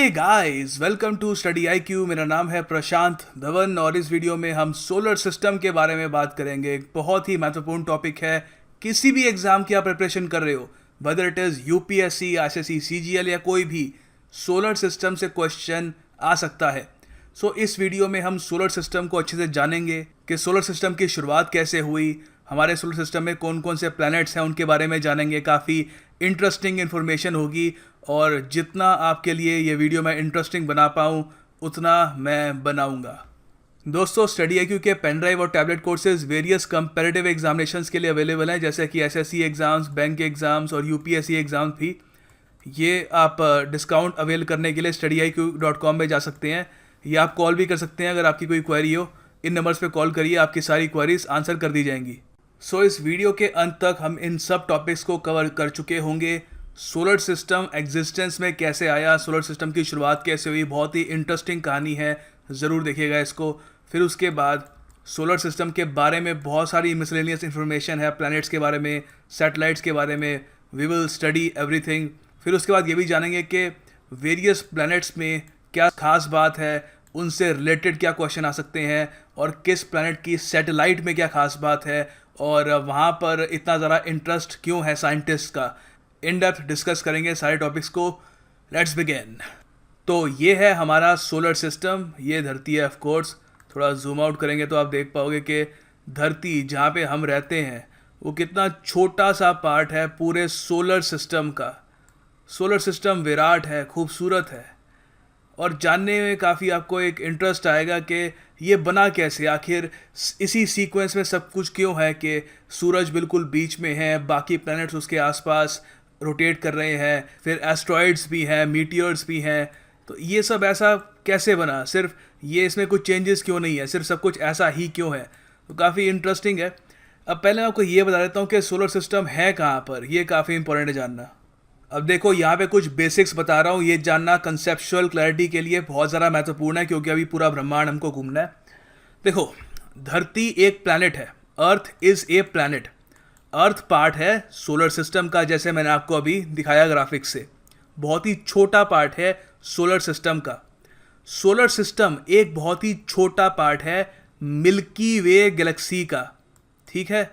Hey guys, welcome to study IQ. मेरा नाम है प्रशांत धवन और इस वीडियो में हम सोलर सिस्टम के बारे में बात करेंगे। एक बहुत ही महत्वपूर्ण टॉपिक है। किसी भी एग्जाम की आप प्रिपरेशन कर रहे हो, whether it is UPSC, SSC, CGL या कोई भी, सोलर सिस्टम से क्वेश्चन आ सकता है। सो इस वीडियो में हम सोलर सिस्टम को अच्छे से जानेंगे कि सोलर सिस्टम की शुरुआत कैसे हुई, हमारे सोलर सिस्टम में कौन कौन से प्लैनेट्स हैं उनके बारे में जानेंगे। काफ़ी इंटरेस्टिंग इन्फॉर्मेशन होगी और जितना आपके लिए ये वीडियो मैं इंटरेस्टिंग बना पाऊँ उतना मैं बनाऊँगा। दोस्तों, स्टडी आईक्यू के पेन ड्राइव और tablet courses various comparative examinations के लिए अवेलेबल हैं, जैसे कि एसएससी एग्ज़ाम्स, बैंक एग्ज़ाम्स और यूपीएससी एग्ज़ाम्स भी। ये आप डिस्काउंट अवेल करने के लिए studyIQ.com में जा सकते हैं या आप कॉल भी कर सकते हैं। अगर आपकी कोई क्वेरी हो, इन नंबर्स पे कॉल करिए, आपकी सारी क्वेरीज आंसर कर दी जाएंगी। सो इस वीडियो के अंत तक हम इन सब टॉपिक्स को कवर कर चुके होंगे। सोलर सिस्टम एग्जिस्टेंस में कैसे आया, सोलर सिस्टम की शुरुआत कैसे हुई, बहुत ही इंटरेस्टिंग कहानी है, ज़रूर देखिएगा इसको। फिर उसके बाद सोलर सिस्टम के बारे में बहुत सारी मिसलेनियस इन्फॉर्मेशन है, प्लैनेट्स के बारे में, सैटेलाइट्स के बारे में। We will study everything. फिर उसके बाद ये भी जानेंगे कि वेरियस प्लैनेट्स में क्या खास बात है, उनसे रिलेटेड क्या क्वेश्चन आ सकते हैं और किस प्लैनेट की सैटेलाइट में क्या खास बात है और वहाँ पर इतना ज़्यादा इंटरेस्ट क्यों है साइंटिस्ट का। इन डेप्थ डिस्कस करेंगे सारे टॉपिक्स को। Let's begin. तो ये है हमारा सोलर सिस्टम, ये धरती है। ऑफ कोर्स थोड़ा जूम आउट करेंगे तो आप देख पाओगे कि धरती जहाँ पे हम रहते हैं वो कितना छोटा सा पार्ट है पूरे सोलर सिस्टम का। सोलर सिस्टम विराट है, खूबसूरत है और जानने में काफ़ी आपको एक इंटरेस्ट आएगा कि ये बना कैसे, आखिर इसी सीक्वेंस में सब कुछ क्यों है कि सूरज बिल्कुल बीच में है, बाकी प्लैनेट्स उसके आसपास रोटेट कर रहे हैं, फिर एस्ट्रॉइड्स भी हैं, मीटियर्स भी हैं। तो ये सब ऐसा कैसे बना, सिर्फ ये इसमें कुछ चेंजेस क्यों नहीं है, सिर्फ सब कुछ ऐसा ही क्यों है। तो काफ़ी इंटरेस्टिंग है। अब पहले मैं आपको ये बता देता हूँ कि सोलर सिस्टम है कहाँ पर, ये काफ़ी इंपॉर्टेंट है जानना। अब देखो, यहाँ पे कुछ बेसिक्स बता रहा हूँ, ये जानना कंसेप्चुअल क्लैरिटी के लिए बहुत ज़्यादा महत्वपूर्ण है क्योंकि अभी पूरा ब्रह्मांड हमको घूमना है। देखो, धरती एक प्लैनेट है, earth is a planet. Earth part है सोलर सिस्टम का, जैसे मैंने आपको अभी दिखाया ग्राफिक्स से। बहुत ही छोटा पार्ट है सोलर सिस्टम का। सोलर सिस्टम एक बहुत ही छोटा पार्ट है मिल्की वे गैलेक्सी का, ठीक है।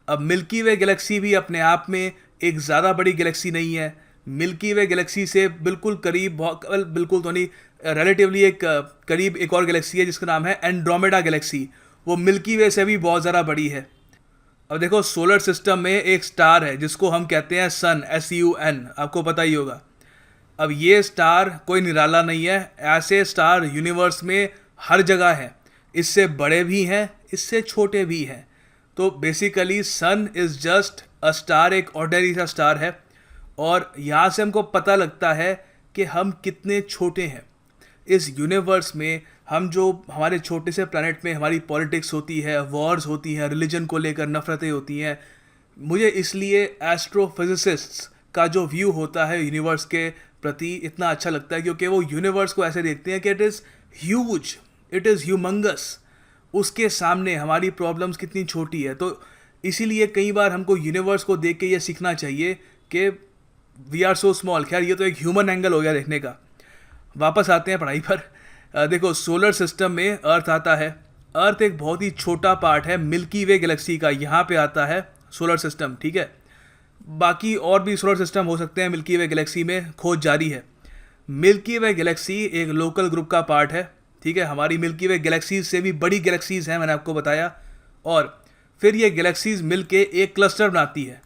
अब मिल्की वे गैलेक्सी भी अपने आप में एक ज़्यादा बड़ी गैलेक्सी नहीं है। मिल्की वे गैलेक्सी से बिल्कुल करीब, बिल्कुल तो नहीं, रिलेटिवली एक करीब एक और गैलेक्सी है जिसका नाम है एंड्रोमेडा गैलेक्सी। वो मिल्की वे से भी बहुत ज़्यादा बड़ी है। अब देखो, सोलर सिस्टम में एक स्टार है जिसको हम कहते हैं सन, SUN, आपको पता ही होगा। अब ये स्टार कोई निराला नहीं है, ऐसे स्टार यूनिवर्स में हर जगह हैं। इससे बड़े भी हैं, इससे छोटे भी हैं। तो basically sun is just a star, एक ऑर्डिनरी सा स्टार है। और यहाँ से हमको पता लगता है कि हम कितने छोटे हैं इस यूनिवर्स में। हम जो हमारे छोटे से प्लैनेट में हमारी पॉलिटिक्स होती है, वॉर्स होती हैं, रिलीजन को लेकर नफरतें होती हैं। मुझे इसलिए एस्ट्रोफिजिसिस्ट्स का जो व्यू होता है यूनिवर्स के प्रति इतना अच्छा लगता है क्योंकि वो यूनिवर्स को ऐसे देखते हैं कि it is huge, it is humongous. उसके सामने हमारी प्रॉब्लम्स कितनी छोटी है। तो इसीलिए कई बार हमको यूनिवर्स को देख के ये सीखना चाहिए कि वी आर सो स्मॉल। खैर, ये तो एक ह्यूमन एंगल हो गया देखने का। वापस आते हैं पढ़ाई पर। देखो, सोलर सिस्टम में अर्थ आता है। अर्थ एक बहुत ही छोटा पार्ट है मिल्की वे गैलेक्सी का, यहाँ पे आता है सोलर सिस्टम, ठीक है। बाकी और भी सोलर सिस्टम हो सकते हैं मिल्की वे गैलेक्सी में, खोज जारी है। मिल्की वे गैलेक्सी एक लोकल ग्रुप का पार्ट है, ठीक है। हमारी मिल्की वे गैलेक्सीज से भी बड़ी गैलेक्सीज हैं, मैंने आपको बताया। और फिर ये गैलेक्सीज मिल के एक क्लस्टर बनाती है।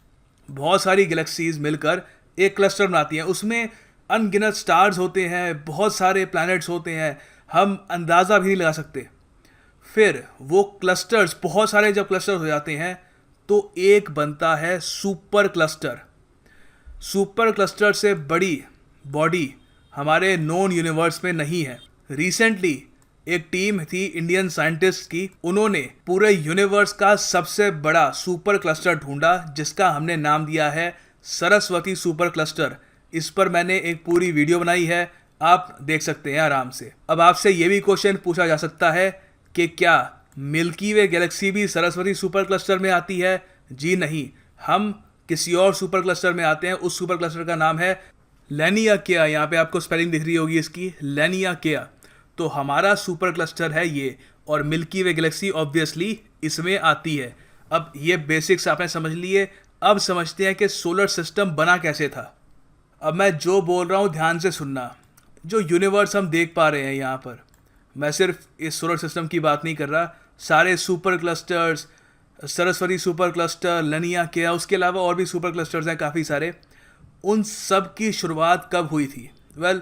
बहुत सारी गैलेक्सीज मिलकर एक क्लस्टर बनाती हैं। उसमें अनगिनत स्टार्स होते हैं, बहुत सारे प्लैनेट्स होते हैं, हम अंदाज़ा भी नहीं लगा सकते। फिर वो क्लस्टर्स, बहुत सारे जब क्लस्टर्स हो जाते हैं तो एक बनता है सुपर क्लस्टर। सुपर क्लस्टर से बड़ी बॉडी हमारे नोन यूनिवर्स में नहीं है। रिसेंटली एक टीम थी इंडियन साइंटिस्ट की, उन्होंने पूरे यूनिवर्स का सबसे बड़ा सुपर क्लस्टर ढूंढा जिसका हमने नाम दिया है सरस्वती सुपर क्लस्टर। इस पर मैंने एक पूरी वीडियो बनाई है, आप देख सकते हैं आराम से। अब आपसे ये भी क्वेश्चन पूछा जा सकता है कि क्या मिल्की वे गैलेक्सी भी सरस्वती सुपर क्लस्टर में आती है? जी नहीं, हम किसी और सुपर क्लस्टर में आते हैं। उस सुपर क्लस्टर का नाम है लेनियाकेआ, यहाँ पे आपको स्पेलिंग दिख रही होगी इसकी, लेनियाकेआ। तो हमारा सुपर क्लस्टर है ये, और मिल्की वे गैलेक्सी ऑब्वियसली इसमें आती है। अब ये बेसिक्स आपने समझ लिए, अब समझते हैं कि सोलर सिस्टम बना कैसे था। अब मैं जो बोल रहा हूँ ध्यान से सुनना। जो यूनिवर्स हम देख पा रहे हैं यहाँ पर, मैं सिर्फ इस सोलर सिस्टम की बात नहीं कर रहा, सारे superclusters, Saraswati supercluster, Laniakea, उसके अलावा और भी सुपर क्लस्टर्स हैं काफ़ी सारे, उन सब की शुरुआत कब हुई थी? वेल,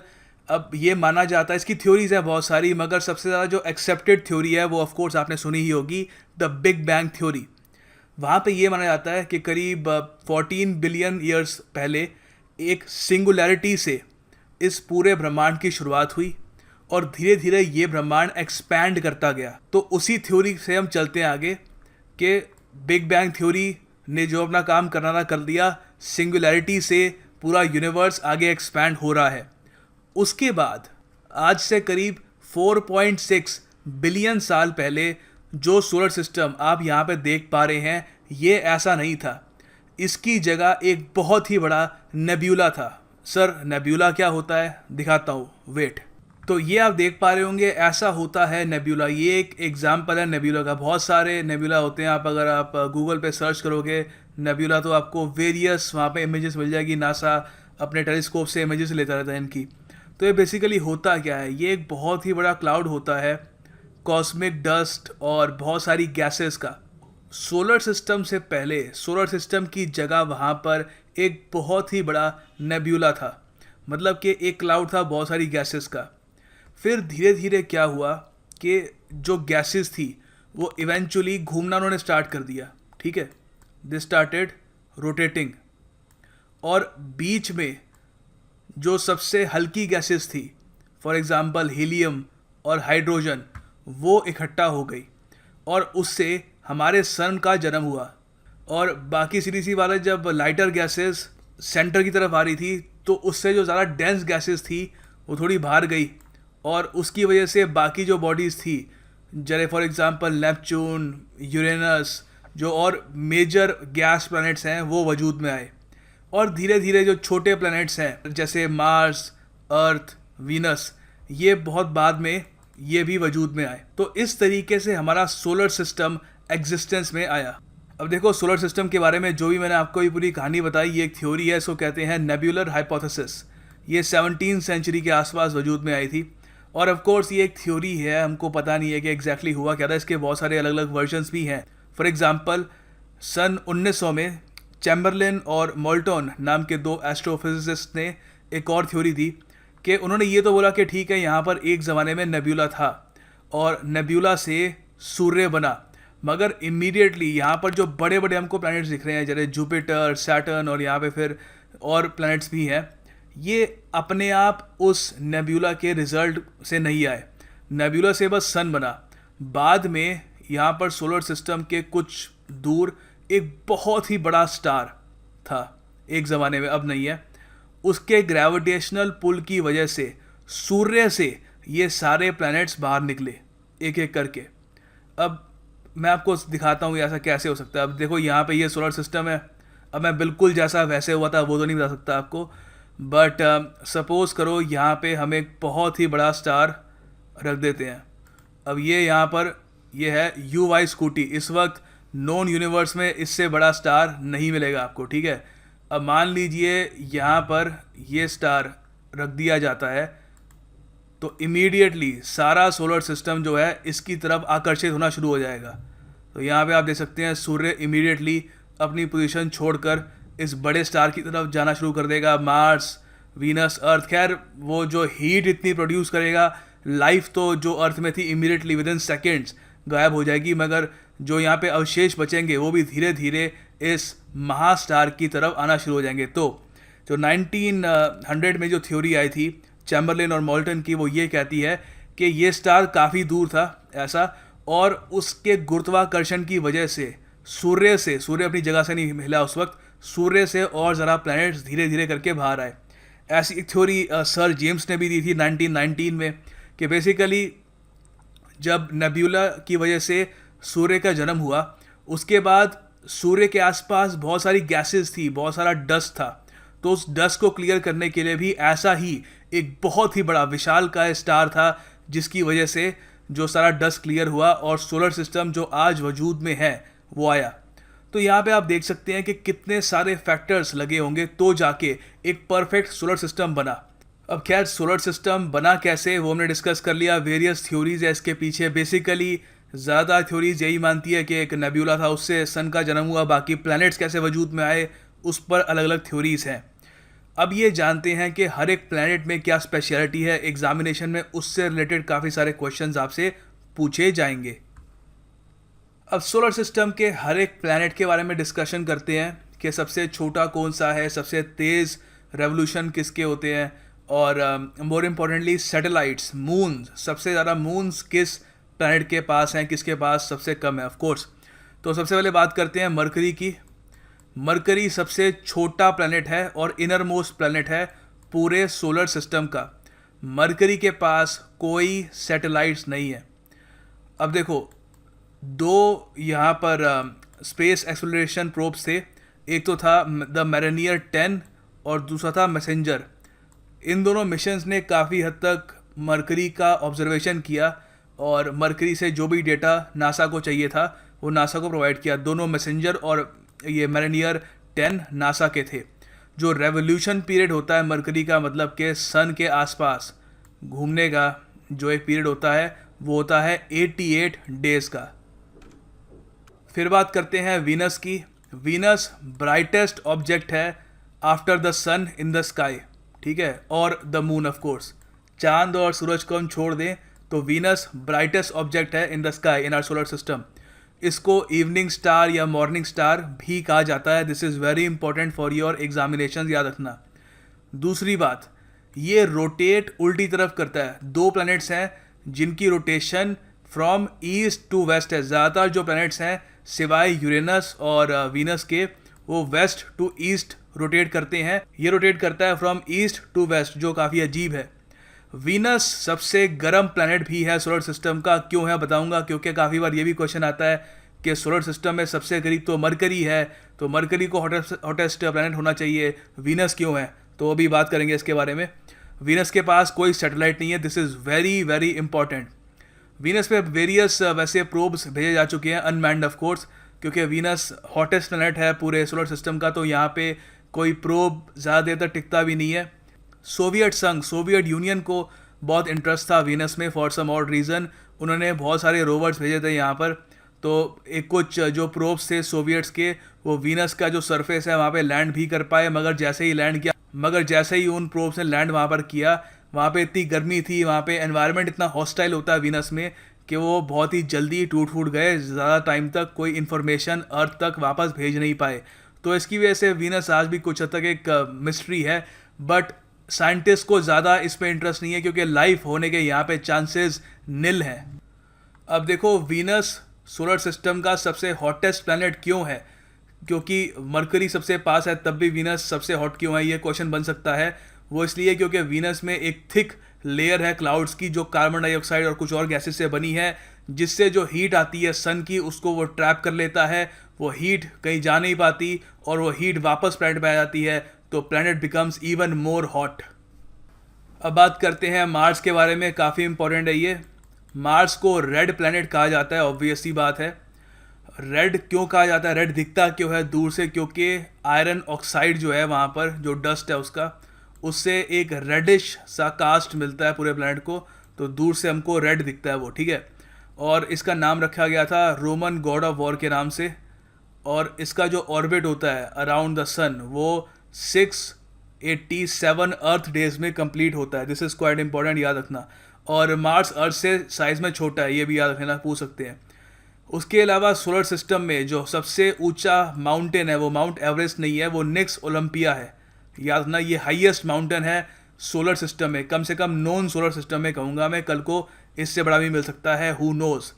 अब ये माना जाता है, इसकी थ्योरीज हैं बहुत सारी, मगर सबसे ज़्यादा जो एक्सेप्टेड थ्योरी है वो ऑफ कोर्स आपने सुनी ही होगी, द बिग बैंग थ्योरी। वहाँ पे ये माना जाता है कि करीब 14 बिलियन ईयर्स पहले एक सिंगुलैरिटी से इस पूरे ब्रह्मांड की शुरुआत हुई, और धीरे धीरे ये ब्रह्मांड एक्सपैंड करता गया। तो उसी थ्योरी से हम चलते हैं आगे कि बिग बैंग थ्योरी ने जो अपना काम करना था कर दिया, सिंगुलैरिटी से पूरा यूनिवर्स आगे एक्सपैंड हो रहा है। उसके बाद आज से करीब 4.6 बिलियन साल पहले जो सोलर सिस्टम आप यहाँ पे देख पा रहे हैं, ये ऐसा नहीं था। इसकी जगह एक बहुत ही बड़ा नेब्यूला था। सर, नेब्यूला क्या होता है? दिखाता हूँ, वेट। तो ये आप देख पा रहे होंगे, ऐसा होता है नेब्यूला। ये एक एग्जाम्पल है नेब्यूला का। बहुत सारे नेब्यूला होते हैं, आप अगर आप गूगल पे सर्च करोगे नेब्यूला तो आपको वेरियस वहाँ पे इमेजेस मिल जाएगी। नासा अपने टेलीस्कोप से इमेजेस लेता रहता है इनकी। तो ये बेसिकली होता क्या है, ये एक बहुत ही बड़ा क्लाउड होता है कॉस्मिक डस्ट और बहुत सारी गैसेस का। सोलर सिस्टम से पहले सोलर सिस्टम की जगह वहाँ पर एक बहुत ही बड़ा नेब्यूला था, मतलब कि एक क्लाउड था बहुत सारी गैसेस का। फिर धीरे धीरे क्या हुआ कि जो गैसेस थी वो इवेंचुअली घूमना उन्होंने स्टार्ट कर दिया, ठीक है। दे स्टार्टेड रोटेटिंग, और बीच में जो सबसे हल्की गैसेस थी, फॉर एग्जांपल हीलियम और हाइड्रोजन, वो इकट्ठा हो गई, और उससे हमारे सन का जन्म हुआ। और बाकी सीरीज वाले जब लाइटर गैसेस सेंटर की तरफ आ रही थी, तो उससे जो ज़्यादा डेंस गैसेस थी वो थोड़ी बाहर गई, और उसकी वजह से बाकी जो बॉडीज़ थी, जैसे फॉर एग्जांपल नेपच्यून, यूरेनस, जो और मेजर गैस प्लैनेट्स हैं वो वजूद में आए। और धीरे धीरे जो छोटे प्लैनेट्स हैं जैसे मार्स, अर्थ, वीनस, ये बहुत बाद में ये भी वजूद में आए। तो इस तरीके से हमारा सोलर सिस्टम एग्जिस्टेंस में आया। अब देखो, सोलर सिस्टम के बारे में जो भी मैंने आपको ये पूरी कहानी बताई, ये एक थ्योरी है, इसको कहते हैं नेब्यूलर हाइपोथेसिस। ये 17वीं सेंचुरी के आसपास वजूद में आई थी, और ऑफ कोर्स ये एक थ्योरी है, हमको पता नहीं है कि एग्जैक्टली हुआ क्या था। इसके बहुत सारे अलग अलग वर्जन्स भी हैं। फॉर एग्जांपल सन 1900 में चैम्बरलिन और मोल्टन नाम के दो एस्ट्रोफिजिसिस्ट ने एक और थ्योरी दी कि उन्होंने ये तो बोला कि ठीक है, यहाँ पर एक ज़माने में नेब्यूला था और नेब्यूला से सूर्य बना, मगर इमीडिएटली यहाँ पर जो बड़े बड़े हमको प्लैनेट्स दिख रहे हैं, जैसे जुपिटर, सैटर्न, और यहाँ पे फिर और प्लैनेट्स भी हैं, ये अपने आप उस नेब्यूला के रिजल्ट से नहीं आए। नेब्यूला से बस सन बना। बाद में यहाँ पर सोलर सिस्टम के कुछ दूर एक बहुत ही बड़ा स्टार था एक ज़माने में, अब नहीं है। उसके ग्रेविटेशनल पुल की वजह से सूर्य से ये सारे प्लैनेट्स बाहर निकले एक एक करके। अब मैं आपको दिखाता हूँ ऐसा कैसे हो सकता है। अब देखो, यहाँ पे ये सोलर सिस्टम है। अब मैं बिल्कुल जैसा वैसे हुआ था वो तो नहीं बता सकता आपको, बट सपोज़ करो यहाँ पे हम एक बहुत ही बड़ा स्टार रख देते हैं। अब ये यहाँ पर ये है UY स्कूटी। इस वक्त नॉन यूनिवर्स में इससे बड़ा स्टार नहीं मिलेगा आपको, ठीक है। अब मान लीजिए यहाँ पर ये स्टार रख दिया जाता है, तो इमीडिएटली सारा सोलर सिस्टम जो है इसकी तरफ आकर्षित होना शुरू हो जाएगा। तो यहाँ पे आप देख सकते हैं सूर्य इमीडिएटली अपनी पोजीशन छोड़कर इस बड़े स्टार की तरफ जाना शुरू कर देगा। मार्स, वीनस, अर्थ, खैर वो जो हीट इतनी प्रोड्यूस करेगा, लाइफ तो जो अर्थ में थी इमीडिएटली विद इन सेकेंड्स गायब हो जाएगी, मगर जो यहाँ पे अवशेष बचेंगे वो भी धीरे धीरे इस महास्टार की तरफ आना शुरू हो जाएंगे। तो जो 1900 में जो थ्योरी आई थी चैम्बरलिन और मोल्टन की, वो ये कहती है कि ये स्टार काफ़ी दूर था ऐसा, और उसके गुरुत्वाकर्षण की वजह से सूर्य अपनी जगह से नहीं हिला उस वक्त, सूर्य से और ज़रा प्लैनेट्स धीरे धीरे करके बाहर आए। ऐसी एक थ्योरी सर जेम्स ने भी दी थी 1919 में, कि बेसिकली जब नेब्यूला की वजह से सूर्य का जन्म हुआ, उसके बाद सूर्य के आसपास बहुत सारी गैसेस थी, बहुत सारा डस्ट था, तो उस डस्ट को क्लियर करने के लिए भी ऐसा ही एक बहुत ही बड़ा विशालकाय स्टार था, जिसकी वजह से जो सारा डस्ट क्लियर हुआ और सोलर सिस्टम जो आज वजूद में है वो आया। तो यहाँ पे आप देख सकते हैं कि कितने सारे फैक्टर्स लगे होंगे तो जाके एक परफेक्ट सोलर सिस्टम बना। अब खैर सोलर सिस्टम बना कैसे वो हमने डिस्कस कर लिया, वेरियस थ्योरीज है इसके पीछे। बेसिकली ज़्यादा थ्योरीज यही मानती है कि एक नेब्यूला था, उससे सन का जन्म हुआ, बाकी प्लैनेट्स कैसे वजूद में आए उस पर अलग अलग थ्योरीज हैं। अब ये जानते हैं कि हर एक प्लैनेट में क्या स्पेशलिटी है, एग्जामिनेशन में उससे रिलेटेड काफ़ी सारे क्वेश्चंस आपसे पूछे जाएंगे। अब सोलर सिस्टम के हर एक प्लैनेट के बारे में डिस्कशन करते हैं कि सबसे छोटा कौन सा है, सबसे तेज़ रेवोल्यूशन किसके होते हैं, और मोर इम्पोर्टेंटली सैटेलाइट्स, मून्स, सबसे ज़्यादा मून्स किस प्लैनेट के पास हैं, किसके पास सबसे कम है, ऑफ कोर्स। तो सबसे पहले बात करते हैं मरकरी की। मरकरी सबसे छोटा प्लैनेट है और इनर मोस्ट प्लैनेट है पूरे सोलर सिस्टम का। मरकरी के पास कोई सैटेलाइट्स नहीं है। अब देखो, दो यहाँ पर स्पेस एक्सप्लोरेशन प्रोब्स थे, एक तो था द मैरिनियर 10 और दूसरा था मैसेंजर। इन दोनों मिशंस ने काफ़ी हद तक मरकरी का ऑब्जर्वेशन किया और मरकरी से जो भी डेटा नासा को चाहिए था वो नासा को प्रोवाइड किया। दोनों मैसेंजर और ये मैरिनियर 10 नासा के थे। जो रेवोल्यूशन पीरियड होता है मरकरी का, मतलब कि सन के आसपास घूमने का जो एक पीरियड होता है वो होता है 88 डेज़ का। फिर बात करते हैं वीनस की। वीनस ब्राइटेस्ट ऑब्जेक्ट है after the sun in the sky, ठीक है, और द मून ऑफ कोर्स। चांद और सूरज को हम छोड़ दें तो वीनस ब्राइटेस्ट ऑब्जेक्ट है in the sky in our solar system. इसको इवनिंग स्टार या मॉर्निंग स्टार भी कहा जाता है। This is very important for your examination, याद रखना। दूसरी बात, ये रोटेट उल्टी तरफ करता है। दो प्लैनेट्स हैं जिनकी rotation from east to west है। ज़्यादातर जो प्लैनेट्स हैं सिवाय यूरेनस और वीनस के, वो वेस्ट टू ईस्ट रोटेट करते हैं। ये रोटेट करता है फ्रॉम ईस्ट टू वेस्ट, जो काफ़ी अजीब है। वीनस सबसे गर्म प्लैनेट भी है सोलर सिस्टम का। क्यों है बताऊंगा, क्योंकि काफ़ी बार ये भी क्वेश्चन आता है कि सोलर सिस्टम में सबसे करीब तो मरकरी है, तो मरकरी को हॉटेस्ट प्लैनेट होना चाहिए, वीनस क्यों है, तो अभी बात करेंगे इसके बारे में। वीनस के पास कोई सैटेलाइट नहीं है। This is very very important. Venus पे वेरियस वैसे प्रोब्स भेजे जा चुके हैं, अनमैन्ड ऑफ कोर्स, क्योंकि वीनस हॉटेस्ट प्लैनेट है पूरे सोलर सिस्टम का, तो यहाँ पे कोई प्रोब ज़्यादा देर तक टिकता भी नहीं है। सोवियत संघ, सोवियत यूनियन को बहुत इंटरेस्ट था वीनस में फॉर सम ऑड रीज़न। उन्होंने बहुत सारे रोवर्स भेजे थे यहाँ पर, तो एक कुछ जो प्रोब्स थे सोवियट्स के, वो वीनस का जो सरफेस है वहाँ पे लैंड भी कर पाए। मगर जैसे ही उन प्रोब्स ने लैंड वहाँ पर किया, वहाँ पे इतनी गर्मी थी, वहाँ पे एनवायरनमेंट इतना हॉस्टाइल होता है वीनस में कि वो बहुत ही जल्दी टूट फूट गए। ज़्यादा टाइम तक कोई इन्फॉर्मेशन अर्थ तक वापस भेज नहीं पाए। तो इसकी वजह से वीनस आज भी कुछ हद तक एक मिस्ट्री है। बट साइंटिस्ट को ज़्यादा इस पे इंटरेस्ट नहीं है, क्योंकि लाइफ होने के यहाँ पे चांसेस निल हैं। अब देखो, वीनस सोलर सिस्टम का सबसे हॉटेस्ट प्लैनेट क्यों है? क्योंकि मरकरी सबसे पास है, तब भी वीनस सबसे हॉट क्यों है, ये क्वेश्चन बन सकता है। वो इसलिए क्योंकि वीनस में एक थिक लेयर है क्लाउड्स की, जो कार्बन डाइऑक्साइड और कुछ और गैसेस से बनी है, जिससे जो हीट आती है सन की उसको वो ट्रैप कर लेता है। वो हीट कहीं जा नहीं पाती और वो हीट वापस प्लैनेट पे आ जाती है, तो planet becomes even more hot. अब बात करते हैं मार्स के बारे में, काफ़ी इंपॉर्टेंट है ये। मार्स को रेड प्लैनेट कहा जाता है, ऑब्वियस सी बात है। रेड क्यों कहा जाता है, रेड दिखता क्यों है दूर से? क्योंकि आयरन ऑक्साइड जो है वहाँ पर, जो डस्ट है उसका, उससे एक रेडिश सा कास्ट मिलता है पूरे प्लैनेट को, तो दूर से हमको रेड दिखता है वो, ठीक है। और इसका नाम रखा गया था रोमन गॉड ऑफ वॉर के नाम से। और इसका जो ऑर्बिट होता है अराउंड द सन, वो 687 अर्थ डेज में कंप्लीट होता है। दिस इज़ क्वाइट इंपॉर्टेंट, याद रखना। और मार्स अर्थ से साइज में छोटा है, ये भी याद रखना, पूछ सकते हैं। उसके अलावा सोलर सिस्टम में जो सबसे ऊंचा माउंटेन है वो माउंट एवरेस्ट नहीं है, वो निक्स ओलंपिया है, याद रखना। ये हाईएस्ट माउंटेन है सोलर सिस्टम में, कम से कम नॉन सोलर सिस्टम में कहूँगा मैं, कल को इससे बड़ा भी मिल सकता है, हु नोज।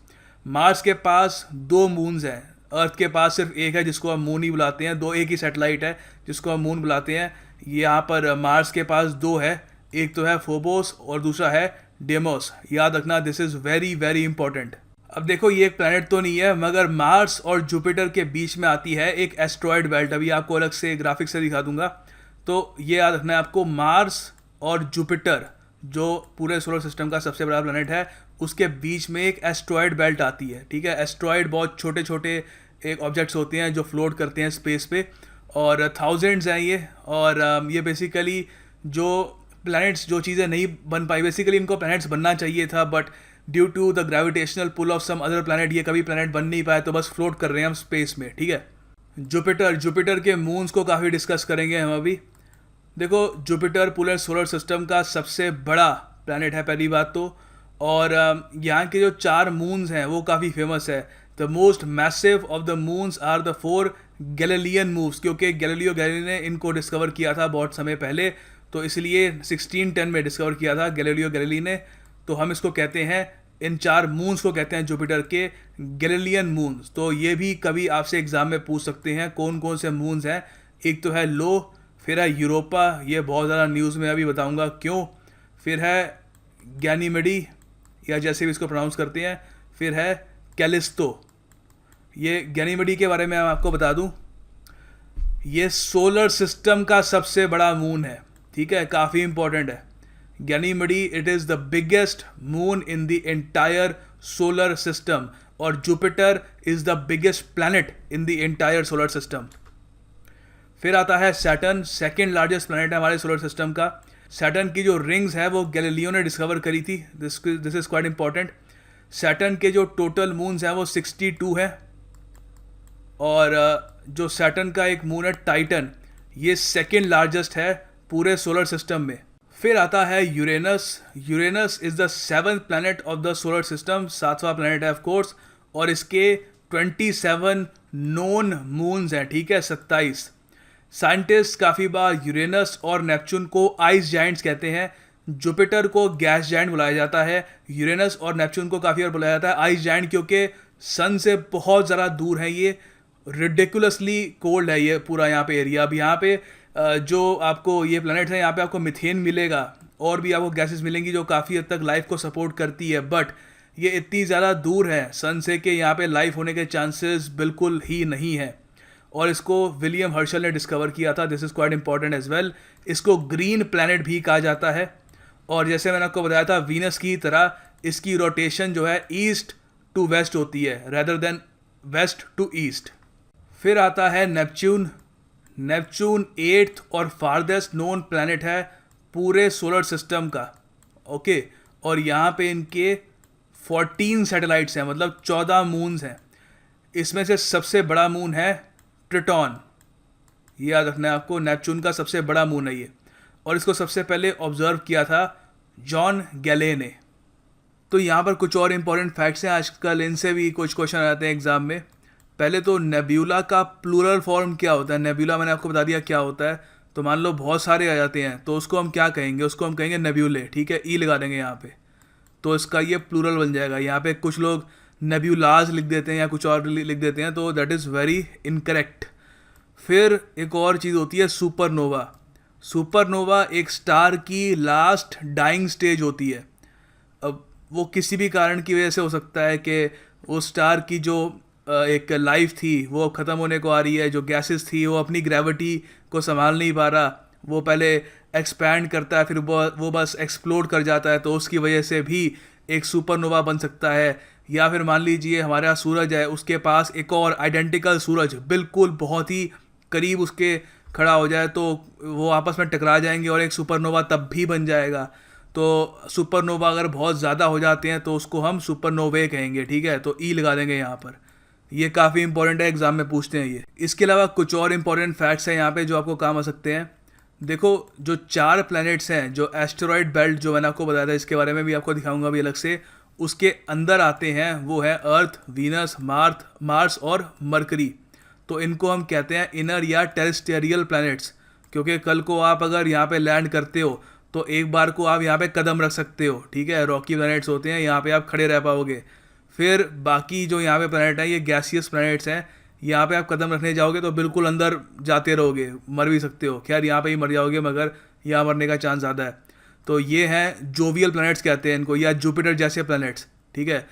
मार्स के पास 2 मून्स हैं, अर्थ के पास सिर्फ एक है जिसको हम मून ही बुलाते हैं। एक ही सैटेलाइट है जिसको हम मून बुलाते हैं। यहाँ पर मार्स के पास 2 है, एक तो है फोबोस और दूसरा है डेमोस, याद रखना। This is very very important. अब देखो, ये एक प्लैनेट तो नहीं है, मगर मार्स और जुपिटर के बीच में आती है एक एस्ट्रॉयड बेल्ट। अभी आपको अलग से ग्राफिक से दिखा दूंगा। तो ये याद रखना है आपको, मार्स और जुपिटर जो पूरे सोलर सिस्टम का सबसे बड़ा प्लैनेट है, उसके बीच में एक एस्ट्रॉयड बेल्ट आती है, ठीक है। एस्ट्रॉयड बहुत छोटे छोटे एक ऑब्जेक्ट्स होते हैं जो फ्लोट करते हैं स्पेस पे, और थाउजेंड्स हैं ये। और ये बेसिकली जो प्लैनेट्स, जो चीज़ें नहीं बन पाई, बेसिकली इनको प्लैनेट्स बनना चाहिए था, but due to the gravitational pull of some other planet ये कभी प्लैनेट बन नहीं पाए, तो बस फ्लोट कर रहे हैं हम स्पेस में, ठीक है। जुपिटर के मून्स को काफ़ी डिस्कस करेंगे हम अभी। देखो, जुपिटर पूरे सोलर सिस्टम का सबसे बड़ा प्लैनेट है पहली बात तो, और यहाँ के जो 4 मून्स हैं वो काफ़ी फेमस है। The most massive of the moons are the 4 Galilean moons, क्योंकि गैलीलियो गैलीली ने इनको डिस्कवर किया था बहुत समय पहले, तो इसलिए 1610 में डिस्कवर किया था गैलीलियो गैलीली ने। तो हम इसको कहते हैं, इन 4 मून्स को कहते हैं जुपिटर के गैलीलियन मून्स। तो ये भी कभी आपसे एग्जाम में पूछ सकते हैं कौन कौन से मून्स हैं। एक तो है लो, फिर है यूरोपा, ये बहुत ज़्यादा न्यूज़ में अभी बताऊंगा क्यों, फिर है गैनीमेडी या जैसे भी इसको प्रोनाउंस करते हैं, फिर है कैलिस्टो। ये गैनीमेडी के बारे में मैं आपको बता दूं, ये सोलर सिस्टम का सबसे बड़ा मून है, ठीक है, काफ़ी इंपॉर्टेंट है। Ganymede, it is the biggest moon in the entire solar system, और Jupiter is the biggest planet in the entire solar system. फिर आता है सैटर्न, सेकेंड लार्जेस्ट प्लैनेट है हमारे सोलर सिस्टम का। सैटर्न की जो रिंग्स है वो गैलीलियो ने डिस्कवर करी थी, this is quite important. Saturn के जो टोटल मून्स हैं वो 62 है, और जो सैटर्न का एक मून है टाइटन, ये सेकेंड लार्जेस्ट है पूरे सोलर सिस्टम में। फिर आता है Uranus. Uranus is the 7th planet of the solar system, 7वां प्लैनेट है ऑफ कोर्स, और इसके 27 नोन मून्स हैं, ठीक है, 27। साइंटिस्ट काफ़ी बार यूरेनस और नेपच्यून को आइस जाइंट्स कहते हैं, जुपिटर को गैस जाइंट बुलाया जाता है, यूरेनस और नेपच्यून को काफ़ी बार बुलाया जाता है आइस जाइंट, क्योंकि सन से बहुत ज़्यादा दूर है ये, रिडिकुलसली कोल्ड है ये पूरा यहाँ पे एरिया। अब यहाँ पे जो आपको ये प्लैनेट है, यहाँ पे आपको मिथेन मिलेगा और भी आपको गैसेस मिलेंगी जो काफ़ी हद तक लाइफ को सपोर्ट करती है, बट ये इतनी ज़्यादा दूर है सन से कि यहाँ पे लाइफ होने के चांसेस बिल्कुल ही नहीं है। और इसको विलियम हर्शल ने डिस्कवर किया था, this is quite important as well. इसको ग्रीन प्लैनेट भी कहा जाता है, और जैसे मैंने आपको बताया था वीनस की तरह इसकी रोटेशन जो है ईस्ट टू वेस्ट होती है rather than west to east. फिर आता है नेपच्यून। नेपच्यून 8th और फारदेस्ट नोन प्लैनेट है पूरे सोलर सिस्टम का, ओके। और यहाँ पे इनके 14 सैटेलाइट्स हैं, मतलब 14 मून्स हैं। इसमें से सबसे बड़ा मून है ट्रिटॉन, ये याद रखना है आपको, नेपच्यून का सबसे बड़ा मून है ये, और इसको सबसे पहले ऑब्जर्व किया था जॉन गैले ने। तो यहाँ पर कुछ और इम्पोर्टेंट फैक्ट्स हैं आजकल, इनसे भी कुछ क्वेश्चन आते हैं एग्जाम में। पहले तो नेब्यूला का प्लूरल फॉर्म क्या होता है। नेब्यूला मैंने आपको बता दिया क्या होता है। तो मान लो बहुत सारे आ जाते हैं तो उसको हम क्या कहेंगे, उसको हम कहेंगे नेब्यूले, ठीक है, ई लगा देंगे यहाँ पे, तो इसका ये प्लूरल बन जाएगा। यहाँ पे कुछ लोग नेब्यूलाज लिख देते हैं या कुछ और लिख देते हैं, तो दैट इज़ वेरी इनकरेक्ट। फिर एक और चीज़ होती है सुपरनोवा। सुपरनोवा एक स्टार की लास्ट डाइंग स्टेज होती है। अब वो किसी भी कारण की वजह से हो सकता है कि वो स्टार की जो एक लाइफ थी वो ख़त्म होने को आ रही है, जो गैसेस थी वो अपनी ग्रेविटी को संभाल नहीं पा रहा, वो पहले एक्सपैंड करता है फिर वो बस एक्सप्लोड कर जाता है, तो उसकी वजह से भी एक सुपरनोवा बन सकता है। या फिर मान लीजिए हमारा सूरज है, उसके पास एक और आइडेंटिकल सूरज बिल्कुल बहुत ही करीब उसके खड़ा हो जाए, तो वो आपस में टकरा जाएंगे और एक सुपरनोवा तब भी बन जाएगा। तो सुपरनोवा अगर बहुत ज़्यादा हो जाते हैं तो उसको हम सुपरनोवे कहेंगे, ठीक है, तो ई लगा देंगे यहाँ पर। ये काफ़ी इंपॉर्टेंट है, एग्जाम में पूछते हैं ये। इसके अलावा कुछ और इंपॉर्टेंट फैक्ट्स हैं यहाँ पे जो आपको काम आ सकते हैं। देखो, जो 4 प्लैनेट्स हैं, जो एस्टेरॉयड बेल्ट जो मैंने आपको बताया था, इसके बारे में भी आपको दिखाऊंगा भी अलग से, उसके अंदर आते हैं, वो है अर्थ, वीनस, मार्स और मरकरी। तो इनको हम कहते हैं इनर या टेरेस्टेरियल प्लैनेट्स, क्योंकि कल को आप अगर यहाँ पे लैंड करते हो तो एक बार को आप यहाँ पे कदम रख सकते हो, ठीक है, रॉकी प्लैनेट्स होते हैं, यहाँ पे आप खड़े रह पाओगे। फिर बाकी जो यहाँ पे प्लैनेट हैं ये गैसियस प्लैनेट्स हैं, यहाँ पे आप कदम रखने जाओगे तो बिल्कुल अंदर जाते रहोगे, मर भी सकते हो। खैर यहाँ पे ही मर जाओगे, मगर यहाँ मरने का चांस ज़्यादा है। तो ये हैं जोवियल प्लैनेट्स कहते हैं इनको, या जुपिटर जैसे प्लैनेट्स, ठीक है।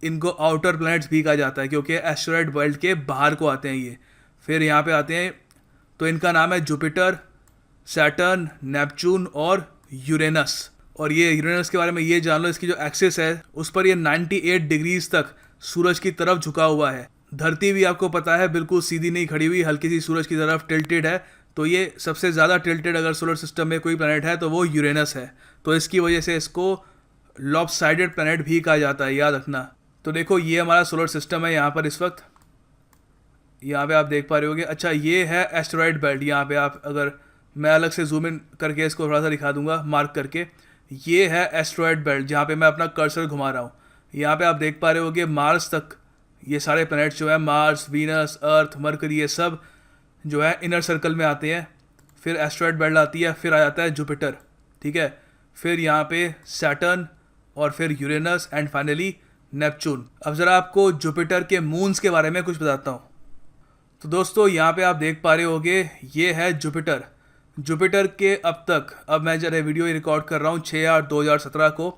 इनको आउटर प्लैनेट्स भी कहा जाता है क्योंकि एस्टेरॉयड बेल्ट के बाहर को आते हैं ये। फिर यहाँ पे आते हैं, तो इनका नाम है जुपिटर, सैटर्न, नेपच्यून और यूरेनस। और ये यूरेनस के बारे में ये जान लो, इसकी जो एक्सिस है उस पर ये 98 डिग्रीज तक सूरज की तरफ झुका हुआ है। धरती भी आपको पता है बिल्कुल सीधी नहीं खड़ी हुई, हल्की सी सूरज की तरफ टिल्टेड है। तो ये सबसे ज़्यादा टिल्टेड अगर सोलर सिस्टम में कोई प्लैनेट है तो वो यूरेनस है। तो इसकी वजह से इसको लॉपसाइडेड प्लैनेट भी कहा जाता है, याद रखना। तो देखो ये हमारा सोलर सिस्टम है यहाँ पर इस वक्त, यहाँ पे आप देख पा रहे होगे। अच्छा ये है एस्टेरॉयड बेल्ट। यहाँ पे आप अगर मैं अलग से जूम इन करके इसको थोड़ा सा दिखा दूंगा मार्क करके, ये है एस्टेरॉयड बेल्ट जहाँ पे मैं अपना कर्सर घुमा रहा हूँ। यहाँ पे आप देख पा रहे होगे मार्स तक ये सारे प्लैनेट्स जो है, मार्स, वीनस, अर्थ, मरकरी, ये सब जो है इनर सर्कल में आते हैं। फिर एस्टेरॉयड बेल्ट आती है, फिर आ जाता है जुपिटर, ठीक है। फिर यहाँ पे सैटर्न और फिर यूरेनस एंड फाइनली नेपच्यून। अब ज़रा आपको जुपिटर के मून्स के बारे में कुछ बताता हूँ। तो दोस्तों यहाँ पे आप देख पा रहे होगे ये है जुपिटर। जुपिटर के अब तक, अब मैं जरा वीडियो रिकॉर्ड कर रहा हूँ 6/8/2017 को,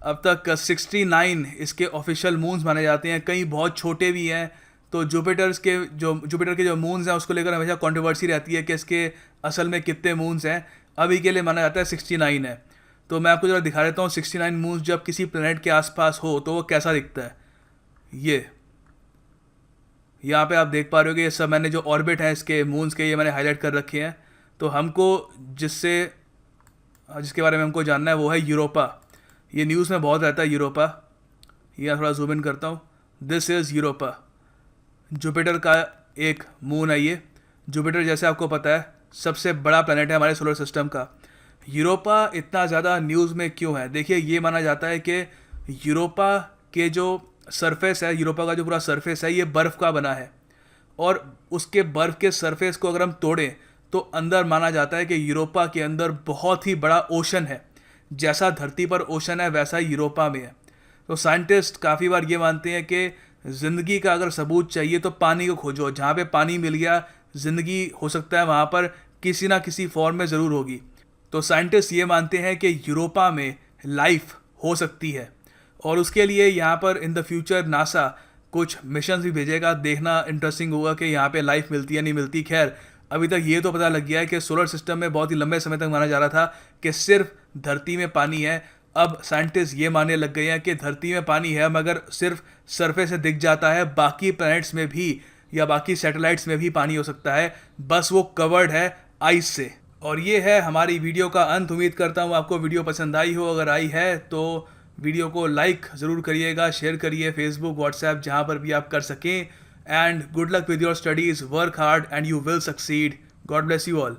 अब तक 69 इसके ऑफिशियल मून्स माने जाते हैं। कई बहुत छोटे भी हैं। तो जुपिटर के जो मून्स हैं उसको लेकर हमेशा कंट्रोवर्सी रहती है कि इसके असल में कितने मून्स हैं। अभी के लिए माना जाता है 69 है। तो मैं आपको जरा दिखा देता हूँ 69 मून्स जब किसी प्लैनेट के आसपास हो तो वो कैसा दिखता है। ये यहाँ पे आप देख पा रहे हो कि ये सब मैंने जो ऑर्बिट है इसके मून्स के, ये मैंने हाईलाइट कर रखे हैं। तो हमको जिसके बारे में हमको जानना है वो है यूरोपा। ये न्यूज़ में बहुत रहता है यूरोपा। ये थोड़ा जूम इन करता हूँ, दिस इज़ यूरोपा। जुपिटर का एक मून है ये। जुपिटर जैसे आपको पता है सबसे बड़ा प्लैनेट है हमारे सोलर सिस्टम का। यूरोपा इतना ज़्यादा न्यूज़ में क्यों है? देखिए ये माना जाता है कि यूरोपा के जो सरफेस है, यूरोपा का जो पूरा सरफेस है ये बर्फ़ का बना है। और उसके बर्फ़ के सरफेस को अगर हम तोड़ें तो अंदर माना जाता है कि यूरोपा के अंदर बहुत ही बड़ा ओशन है। जैसा धरती पर ओशन है वैसा यूरोपा में है। तो साइंटिस्ट काफ़ी बार ये मानते हैं कि ज़िंदगी का अगर सबूत चाहिए तो पानी को खोजो। जहाँ पे पानी मिल गया ज़िंदगी हो सकता है वहाँ पर किसी ना किसी फॉर्म में ज़रूर होगी। तो साइंटिस्ट ये मानते हैं कि यूरोपा में लाइफ हो सकती है। और उसके लिए यहाँ पर इन द फ्यूचर नासा कुछ मिशन भी भेजेगा। देखना इंटरेस्टिंग होगा कि यहाँ पे लाइफ मिलती है नहीं मिलती। खैर अभी तक ये तो पता लग गया है कि सोलर सिस्टम में बहुत ही लंबे समय तक माना जा रहा था कि सिर्फ धरती में पानी है। अब साइंटिस्ट ये मानने लग गए हैं कि धरती में पानी है मगर सिर्फ सरफेस से दिख जाता है, बाकी प्लैनेट्स में भी या बाकी सैटेलाइट्स में भी पानी हो सकता है, बस वो कवर्ड है आइस से। और ये है हमारी वीडियो का अंत। उम्मीद करता हूँ आपको वीडियो पसंद आई हो। अगर आई है तो वीडियो को लाइक ज़रूर करिएगा, शेयर करिए फेसबुक, व्हाट्सएप, जहाँ पर भी आप कर सकें। And good luck with your studies, work hard and you will succeed. God bless you all.